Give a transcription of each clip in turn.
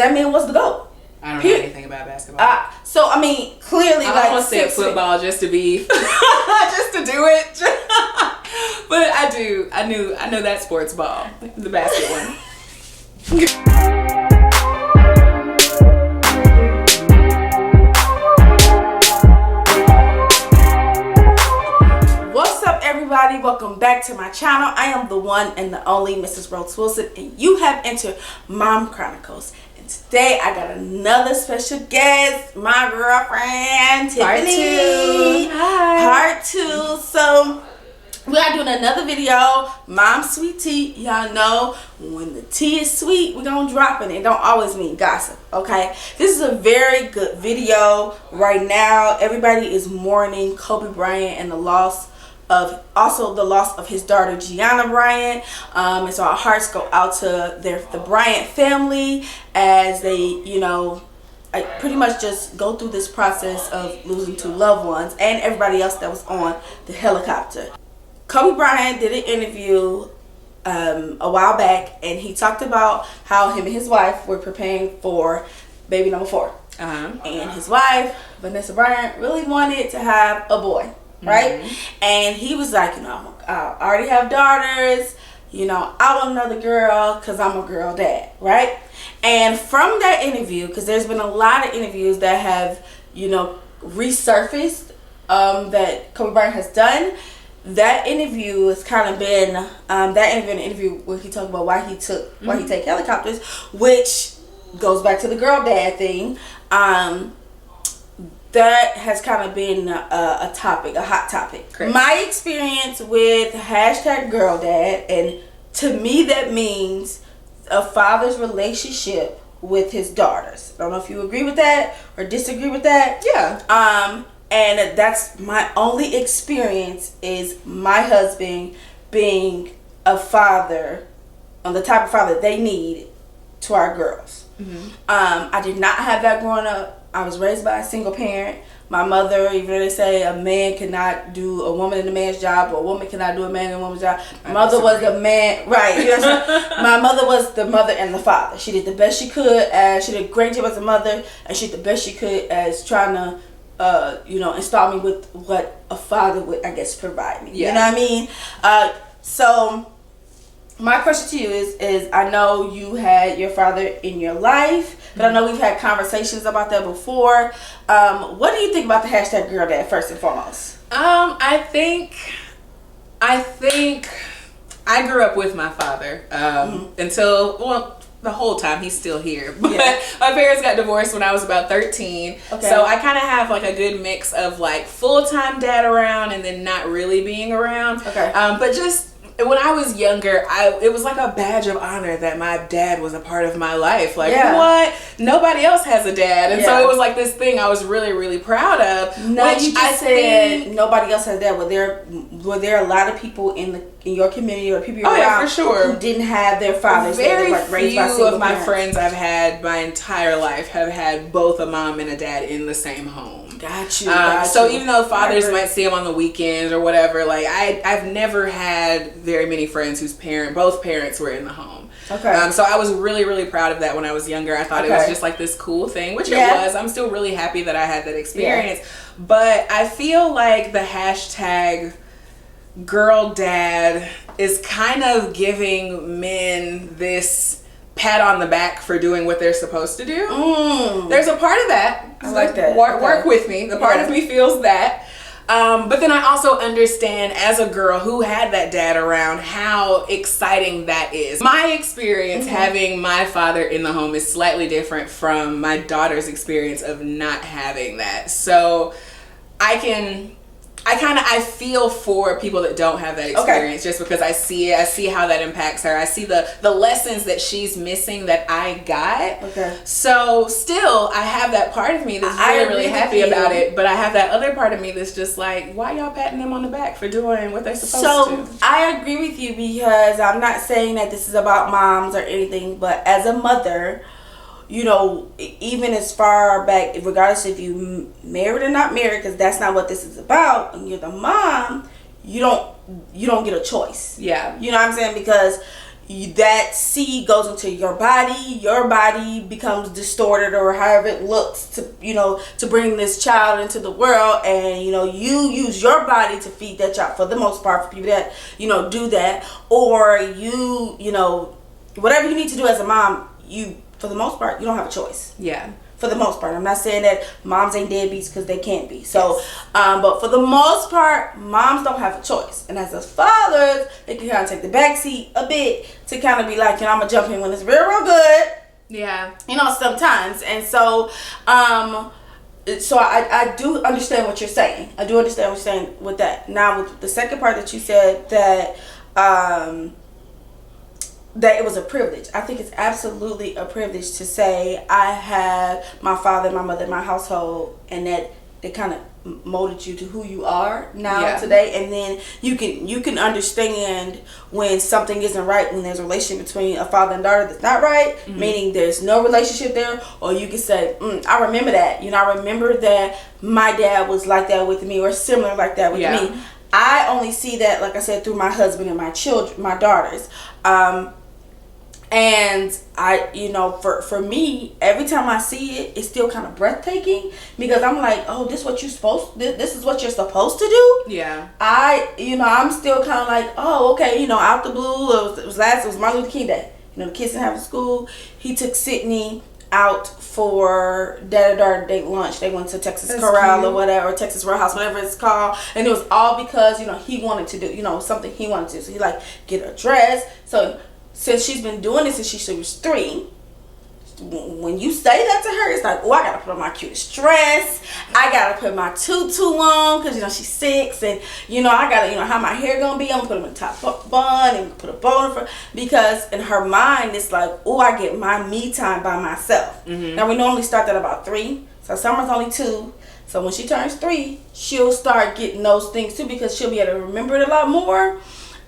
That man was the GOAT. I don't know anything about basketball. So I mean, clearly, I almost said football just to be, just to do it. But I do. I know that sports ball, the basket one. What's up, everybody? Welcome back to my channel. I am the one and the only Mrs. Rose Wilson, and you have entered Mom Chronicles. Today I got another special guest, my girlfriend Tiffany. Part 2. So we are doing another video, Mom's Sweet Tea. Y'all know when the tea is sweet, we're gonna drop it. It don't always mean gossip, okay? This is a very good video. Right now, everybody is mourning Kobe Bryant and the loss of his daughter Gianna Bryant, and so our hearts go out to the Bryant family as they, pretty much just go through this process of losing 2 loved ones and everybody else that was on the helicopter. Kobe Bryant did an interview a while back, and he talked about how him and his wife were preparing for baby number 4. And his wife, Vanessa Bryant, really wanted to have a boy. Right? And he was like, I already have daughters, I want another girl because I'm a girl dad, right? And from that interview, because there's been a lot of interviews that have, resurfaced that Kobe Bryant has done. That interview has kind of been an interview where he talked about why he take helicopters, which goes back to the girl dad thing. That has kind of been a hot topic. Correct. My experience with #GirlDad, and to me that means a father's relationship with his daughters. I don't know if you agree with that or disagree with that. Yeah. And that's my only experience, is my husband being a father, on the type of father they need to our girls. I did not have that growing up. I was raised by a single parent. My mother, even though they say a man cannot do a woman and a man's job, or a woman cannot do a man and a woman's job, my mother was the man, right? My mother was the mother and the father. She did the best she could, she did a great job as a mother, and she did the best she could as trying to, install me with what a father would, I guess, provide me. Yeah. You know what I mean? So my question to you is I know you had your father in your life, but I know we've had conversations about that before. What do you think about the #GirlDad first and foremost? I think I grew up with my father until, the whole time. He's still here, but my parents got divorced when I was about 13. Okay. So I kind of have like a good mix of like full-time dad around and then not really being around. Okay. But just when I was younger, it was like a badge of honor that my dad was a part of my life. Like, what? Nobody else has a dad. And so it was like this thing I was really, really proud of. No, you just said nobody else has a dad. Were there a lot of people in your community or people around for sure, who didn't have their fathers? Very few of my friends I've had my entire life have had both a mom and a dad in the same home. Got you. So even though fathers might see them on the weekends or whatever, like I've never had very many friends whose both parents were in the home. Okay. So I was really, really proud of that when I was younger. I thought it was just like this cool thing, which it was. I'm still really happy that I had that experience. But I feel like the #GirlDad is kind of giving men this pat on the back for doing what they're supposed to do. There's a part of that. I like that. Work with me. The part of me feels that. But then I also understand, as a girl who had that dad around, how exciting that is. My experience having my father in the home is slightly different from my daughter's experience of not having that. So I feel for people that don't have that experience, just because I see it. I see how that impacts her. I see the lessons that she's missing that I got. Okay. So still, I have that part of me that's really, really happy about it, but I have that other part of me that's just like, why y'all patting them on the back for doing what they're supposed to? So I agree with you, because I'm not saying that this is about moms or anything, but as a mother, even as far back, regardless if you married or not married, because that's not what this is about. When you're the mom, you don't get a choice. Yeah. You know what I'm saying? Because that seed goes into your body becomes distorted or however it looks to bring this child into the world, and you use your body to feed that child for the most part, for people that do that, or whatever you need to do as a mom, for the most part you don't have a choice. Yeah. For the most part. I'm not saying that moms ain't deadbeats, because they can't be. So, but for the most part, moms don't have a choice. And as a father, they can kind of take the back seat a bit to kind of be like, I'm going to jump in when it's real good. Yeah. Sometimes. And so, I do understand what you're saying. I do understand what you're saying with that. Now, with the second part that you said that it was a privilege. I think it's absolutely a privilege to say I have my father, my mother, my household, and that they kind of molded you to who you are now today. And then you can understand when something isn't right, when there's a relationship between a father and daughter that's not right, meaning there's no relationship there. Or you can say, I remember that. I remember that my dad was like that with me, or similar like that with me. I only see that, like I said, through my husband and my children, my daughters. And for me, every time I see it, it's still kind of breathtaking, because I'm like, oh, this is what you're supposed to do. Yeah. I'm still kind of like, oh, okay, out the blue. It was Martin Luther King Day. The kids didn't have school. He took Sydney out for dad and daughter date lunch. They went to Texas Corral or whatever, or Texas Roadhouse, whatever it's called. And it was all because, he wanted to do, something he wanted to do. So he get a dress. So since she's been doing this since she was 3, when you say that to her, it's like, oh, I gotta put on my cutest dress. I gotta put my tutu on, because she's 6, and I gotta how my hair gonna be. I'm gonna put them in a top bun and put a bow in front, because in her mind it's like, oh, I get my me time by myself. Now we normally start that about 3, so Summer's only 2. So when she turns 3, she'll start getting those things too, because she'll be able to remember it a lot more.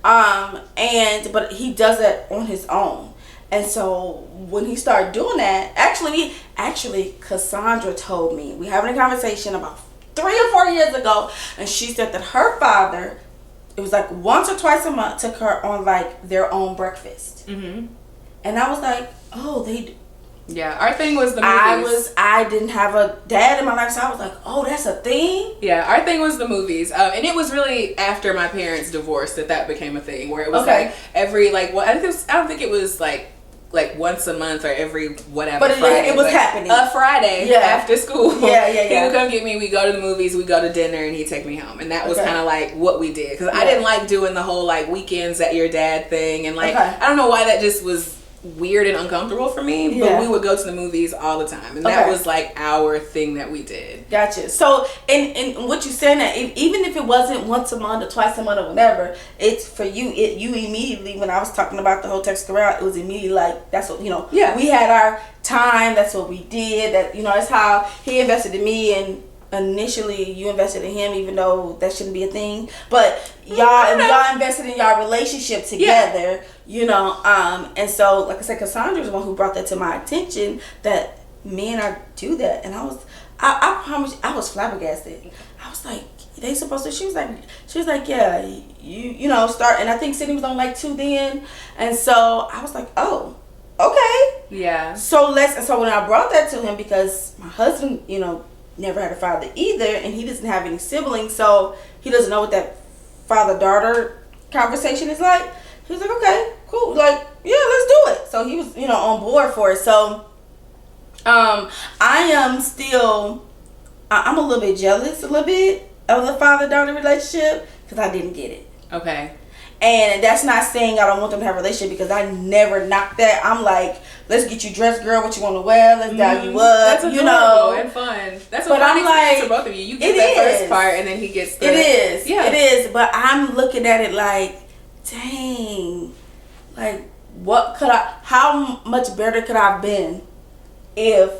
But he does that on his own. And so when he started doing that, actually Cassandra told me, we having a conversation about 3 or 4 years ago, and she said that her father, it was like once or twice a month, took her on like their own breakfast. And I was like, oh, they do. Yeah, our thing was the movies. I didn't have a dad in my life, so I was like, oh, that's a thing? Yeah, our thing was the movies. And it was really after my parents divorced that became a thing, where it was like every, I don't think it was like once a month or every whatever. But Friday, it was happening. A Friday after school. Yeah. He would come get me, we go to the movies, we go to dinner, and he'd take me home. And that was kind of like what we did. Because I didn't like doing the whole weekends at your dad thing. And I don't know why that just was weird and uncomfortable for me, but we would go to the movies all the time, and that was our thing that we did. Gotcha. So and what you saying, that even if it wasn't once a month or twice a month or whatever, it's for you, you immediately, when I was talking about the whole Texas Corral, it was immediately like, that's what we had our time, that's what we did, that that's how he invested in me, and initially you invested in him, even though that shouldn't be a thing, but y'all invested in y'all relationship together. And so, like I said, Cassandra's the one who brought that to my attention, that me and I do that, and I promise I was flabbergasted. I was like, they supposed to? She was like, yeah, you start, and I think Sydney was on 2 then, and so I was like, oh, okay, yeah. So when I brought that to him, because my husband, never had a father either, and he doesn't have any siblings, so he doesn't know what that father-daughter conversation is like. He was like, okay, cool, let's do it. So he was on board for it. So I'm a little bit jealous of the father-daughter relationship, because I didn't get it. Okay. And that's not saying I don't want them to have a relationship, because I never knocked that. I'm like, let's get you dressed, girl, what you want to wear, let's dial you up, that's adorable and fun. That's a fun experience for both of you. You get that first part, and then he gets the... It is. Yeah. It is. But I'm looking at it like, dang, how much better could I have been if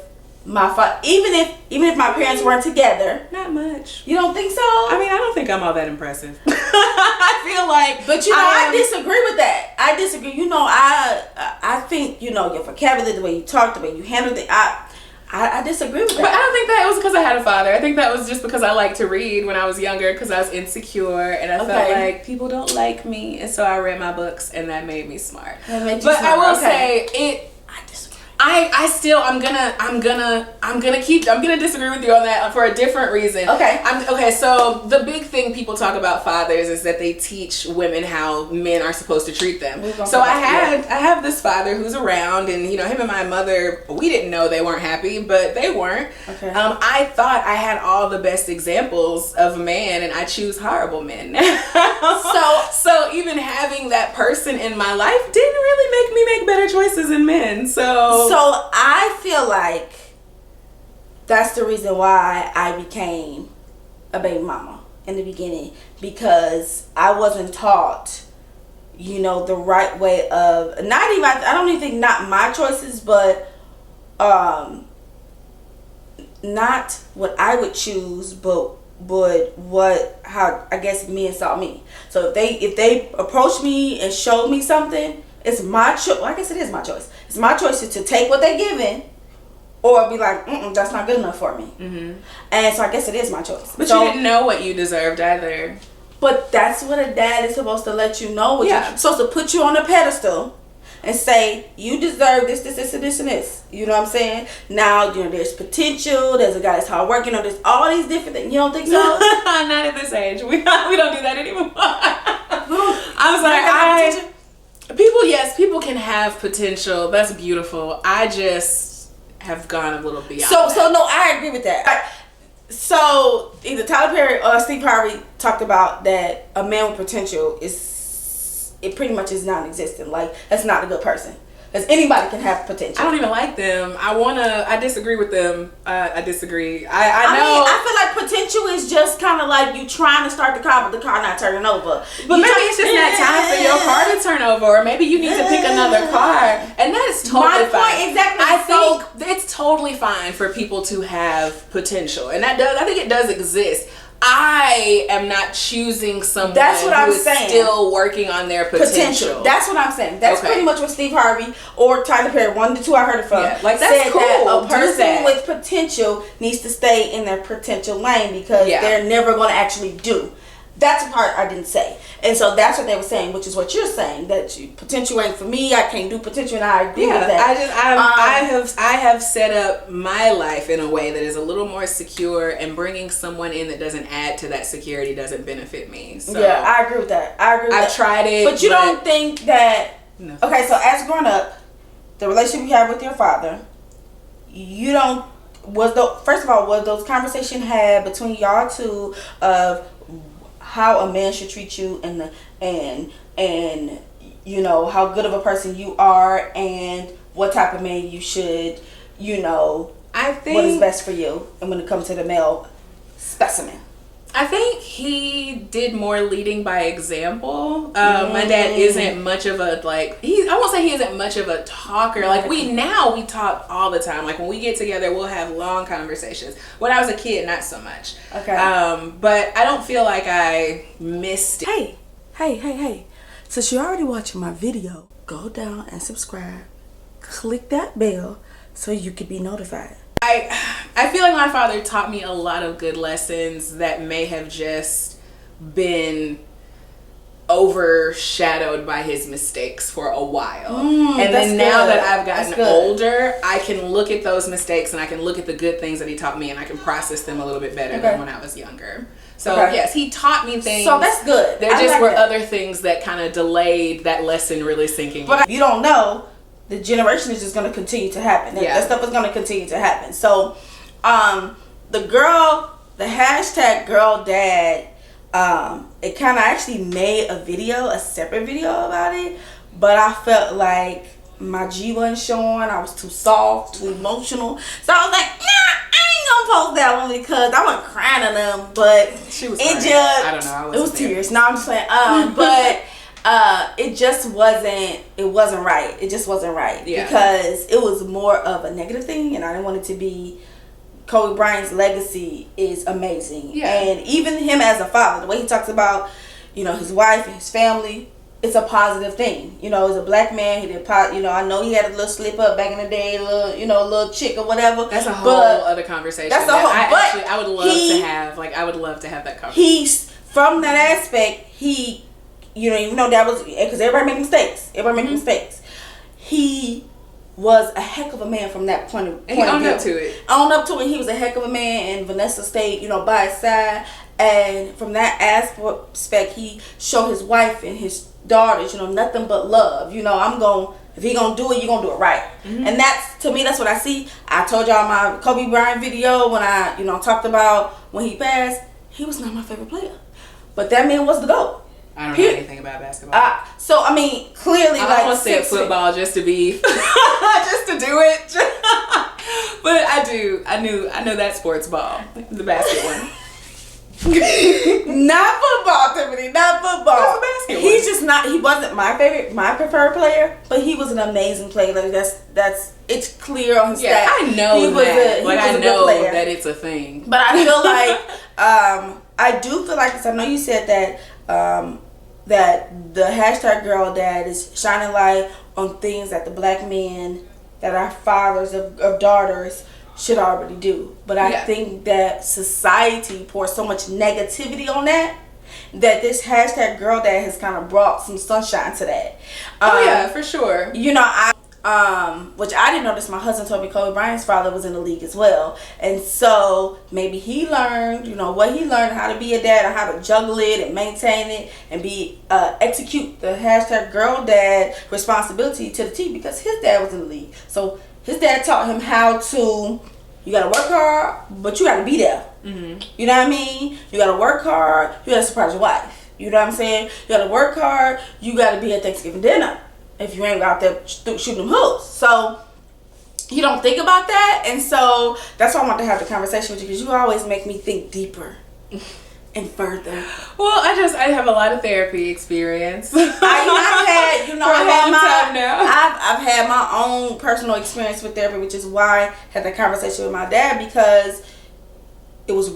my father, even if my parents weren't together? Not much. You don't think so? I mean, I don't think I'm all that impressive. I feel like, but I disagree with that. I disagree. I think your vocabulary, the way you talk, the way you handle it. I disagree with that. But I don't think that it was because I had a father. I think that was just because I liked to read when I was younger, because I was insecure and I felt like people don't like me, and so I read my books, and that made me smart. But I will say it. I disagree. I'm gonna disagree with you on that for a different reason. Okay. So the big thing people talk about fathers is that they teach women how men are supposed to treat them. So I have this father who's around, and you know, him and my mother, we didn't know they weren't happy, but they weren't. Okay. I thought I had all the best examples of a man, and I choose horrible men. so even having that person in my life didn't really make me make better choices in men. So I feel like that's the reason why I became a baby mama in the beginning, because I wasn't taught, you know, the right way of, I don't even think not my choices, but not what I would choose, but how I guess men saw me. So if they approached me and showed me something, it's my choice. Well, I guess it is my choice. It's my choice to take what they're giving, or be like, that's not good enough for me. Mm-hmm. And so I guess it is my choice. But you didn't know what you deserved either. But that's what a dad is supposed to let you know. You're supposed to put you on a pedestal and say, you deserve this, this, this, and this, and this. You know what I'm saying? Now, you know, there's potential. There's a guy that's hard working. There's all these different things. You don't think so? Not at this age. We don't do that anymore. I was like, people can have potential. That's beautiful. I just have gone a little beyond. So no, I agree with that. So either Tyler Perry or Steve Harvey talked about that a man with potential pretty much is non-existent. Like, that's not a good person. Because anybody can have potential. I don't even like them. I disagree with them. I disagree. I know. mean, I feel like potential is just kind of like you trying to start the car, but the car not turning over. But maybe it's just not time for your car to turn over, or maybe you need to pick another car. And that is totally fine. Exactly. I think it's totally fine for people to have potential. And I think it does exist. I am not choosing someone who is still working on their potential. That's what I'm saying. That's pretty much what Steve Harvey or Tyler Perry, one of the two I heard it from, like, that's said cool. That a person with potential needs to stay in their potential lane, because they're never going to actually do. That's the part I didn't say. And so that's what they were saying, which is what you're saying, that potential ain't for me. I can't do potential, and I agree with that. I have set up my life in a way that is a little more secure, and bringing someone in that doesn't add to that security doesn't benefit me. So yeah, I agree with that. I've tried it. But you don't think that... No. Okay, so as growing up, the relationship you have with your father, you don't... First of all, was those conversations had between y'all two of how a man should treat you, and you know how good of a person you are, and what type of man you should, you know, I think what is best for you, and when it comes to the male specimen? I think he did more leading by example. My dad isn't much of a I won't say he isn't much of a talker. Like we talk all the time. Like when we get together, we'll have long conversations. When I was a kid, not so much. Okay. But I don't feel like I missed it. Hey. Since you're already watching my video, go down and subscribe. Click that bell so you can be notified. I feel like my father taught me a lot of good lessons that may have just been overshadowed by his mistakes for a while. And then now that I've gotten older, I can look at those mistakes, and I can look at the good things that he taught me, and I can process them a little bit better than when I was younger. So yes, he taught me things. So that's good. There just were other things that kind of delayed that lesson really sinking in. But you don't know, the generation is just going to continue to happen. That stuff is going to continue to happen. So the hashtag GIRLDAD, it kind of actually made a separate video about it, but I felt like my G wasn't showing. I was too soft, too emotional. So I was like, I ain't gonna post that one, because I wasn't crying at them, but she was crying. I don't know. It was tears. No, I'm just saying. But it just wasn't. It wasn't right. It just wasn't right, because it was more of a negative thing, and I didn't want it to be. Kobe Bryant's legacy is amazing, and even him as a father, the way he talks about, you know, his wife and his family, it's a positive thing. You know, as a black man, he did, you know, I know he had a little slip up back in the day, a little, you know, a little chick or whatever. That's a whole other conversation. That's a whole, I would love to have, like, I would love to have that conversation. He's, from that aspect, he, you know, even though that was, because everybody make mistakes. Everybody make mistakes. He was a heck of a man from that point of view. And he owned up to it. Owned up to it. He was a heck of a man, and Vanessa stayed, you know, by his side. And from that aspect, he showed his wife and his daughters, you know, nothing but love. You know, if he gonna do it, you gonna do it right. And that's, to me, that's what I see. I told y'all my Kobe Bryant video when I, you know, talked about when he passed. He was not my favorite player, but that man was the GOAT. I don't know anything about basketball. So I mean, clearly, I like, almost said football just to be, just to do it. But I know that sports ball, the basket one. Not football, Tiffany. Not football. That's a basket one. He's just not. He wasn't my preferred player, but he was an amazing player. Like it's clear on his stats. I know he was that. I know that it's a thing. But I feel like I do feel like, because I know you said that that the hashtag GIRLDAD is shining light on things that the black men, that our fathers of daughters should already do. But I think that society pours so much negativity on that this hashtag GIRLDAD has kind of brought some sunshine to that. For sure. You know, which I didn't notice. My husband told me Kobe Bryant's father was in the league as well, and so maybe he learned, you know, what he learned, how to be a dad and how to juggle it and maintain it and execute the hashtag GIRLDAD responsibility to the T, because his dad was in the league. So his dad taught him how to, you gotta work hard, but you gotta be there. You know what I mean? You gotta work hard, you gotta surprise your wife. You know what I'm saying? You gotta work hard, you gotta be at Thanksgiving dinner if you ain't out there shooting them hoops. So you don't think about that, and so that's why I want to have the conversation with you, because you always make me think deeper and further. Well, I have a lot of therapy experience. I've had my own personal experience with therapy, which is why I had that conversation with my dad, because it was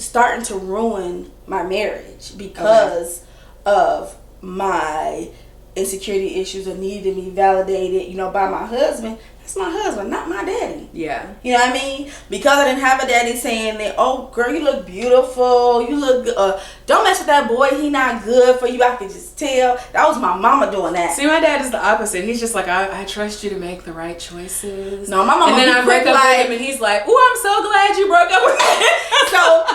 starting to ruin my marriage because of my insecurity issues and needing to be validated, you know, by my husband. That's my husband, not my daddy. Yeah. You know what I mean? Because I didn't have a daddy saying that, oh, girl, you look beautiful. You look good. Don't mess with that boy. He not good for you. I could just tell. That was my mama doing that. See, my dad is the opposite. He's just like, I trust you to make the right choices. No, my mama. And then I break up with him, and he's like, oh, I'm so glad you broke up with me. So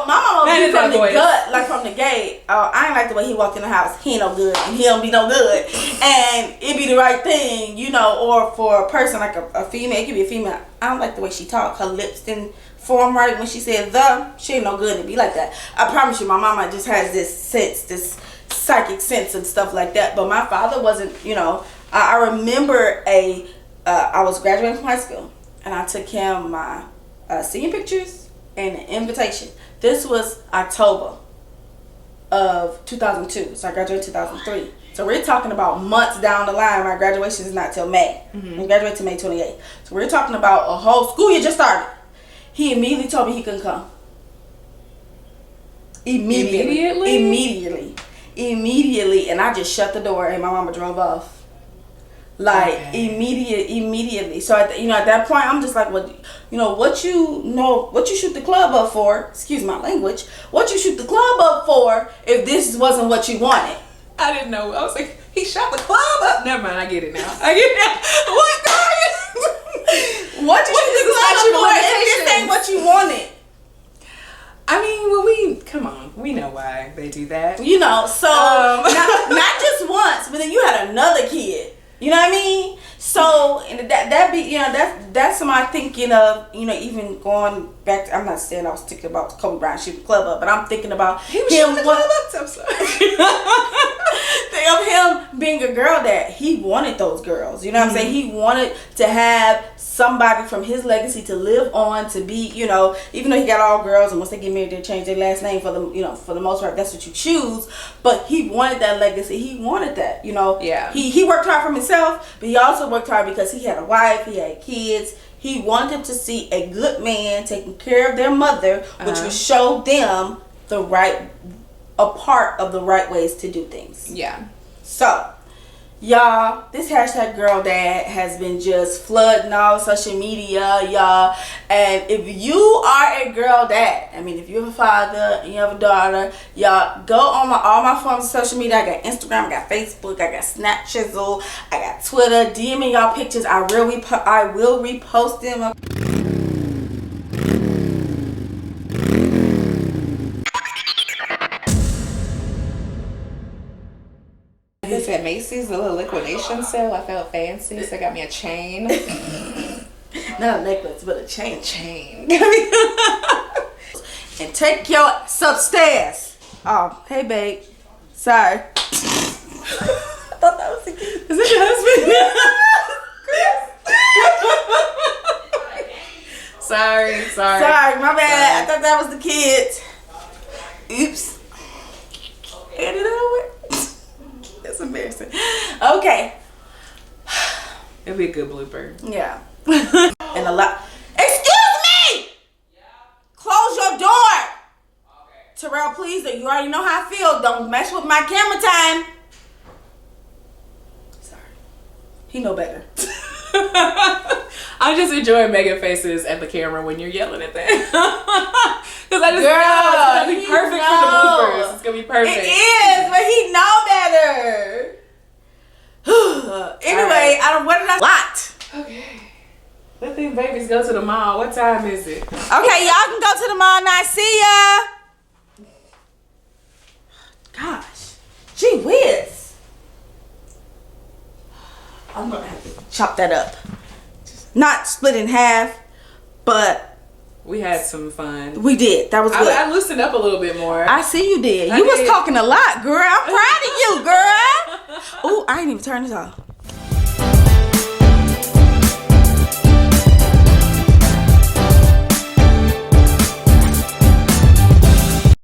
my mama be from the gut, like from the gate. I ain't like the way he walked in the house. He ain't no good, and he don't be no good. And it be the right thing, you know. Or for a person like a female, it could be a female. I don't like the way she talk. Her lips didn't form right when she said she ain't no good to be like that. I promise you, my mama just has this sense, this psychic sense and stuff like that. But my father wasn't, you know. I remember I was graduating from high school, and I took him my senior pictures and an invitation. This was October of 2002, so I graduated in 2003. So we're talking about months down the line. My graduation is not till May. We graduate to May 28th. So we're talking about a whole school year just started. He immediately told me he couldn't come. Immediately. And I just shut the door, and my mama drove off. Like, immediately. So at that point, I'm just like, what you shoot the club up for? Excuse my language. What you shoot the club up for if this wasn't what you wanted? I didn't know. I was like, he shot the club up. Never mind. I get it now. What? What you shoot the club up for if this ain't what you wanted? I mean, well, come on. We know why they do that. You know, so not just once, but then you had another kid. You know what I mean? So, and that be, you know, that's my thinking of, you know, even going back to, I'm not saying I was thinking about Kobe Bryant shooting the club up, but I'm thinking about he was shooting the club up. I'm sorry. Of him being a girl that he wanted those girls. You know what I'm saying? He wanted to have somebody from his legacy to live on, to be, you know, even though he got all girls, and once they get married, they change their last name for the, you know, for the most part, that's what you choose. But he wanted that legacy. He wanted that, you know. Yeah. He worked hard for himself, but he also worked hard because he had a wife, he had kids. He wanted to see a good man taking care of their mother, which would show them a part of the right ways to do things. Yeah. So, y'all, this hashtag girl dad has been just flooding all social media, y'all. And if you are a girl dad, I mean, if you're a father and you have a daughter, y'all go on all my forms of social media. I got Instagram, I got Facebook, I got Snapchat, I got Twitter. DM me y'all pictures. I will repost them. It's at Macy's, the little liquidation sale. I felt fancy, so I got me a chain. Not a necklace, but a chain. Chain. And take your upstairs. Oh, hey, babe. Sorry. I thought that was the kid. Is that your husband? Sorry. Sorry, my bad. I thought that was the kids. Oops. Edit it over. That's embarrassing. Okay. It'll be a good blooper. Yeah. And a lot. Excuse me! Close your door. Terrell, please. You already know how I feel. Don't mess with my camera time. Sorry. He know better. I just enjoy making faces at the camera when you're yelling at them. Because I just know it's going to be perfect for the bloopers. It's going to be perfect. It is, but he know better. Anyway, right. what did I... Lot. Okay. Let these babies go to the mall. What time is it? Okay, y'all can go to the mall now. See ya. Gosh. Gee whiz. I'm going to have to chop that up. Not split in half, but... We had some fun. We did. That was good. I loosened up a little bit more. I see you did. You was talking a lot, girl. I'm proud of you, girl. Ooh, I ain't even turned this off.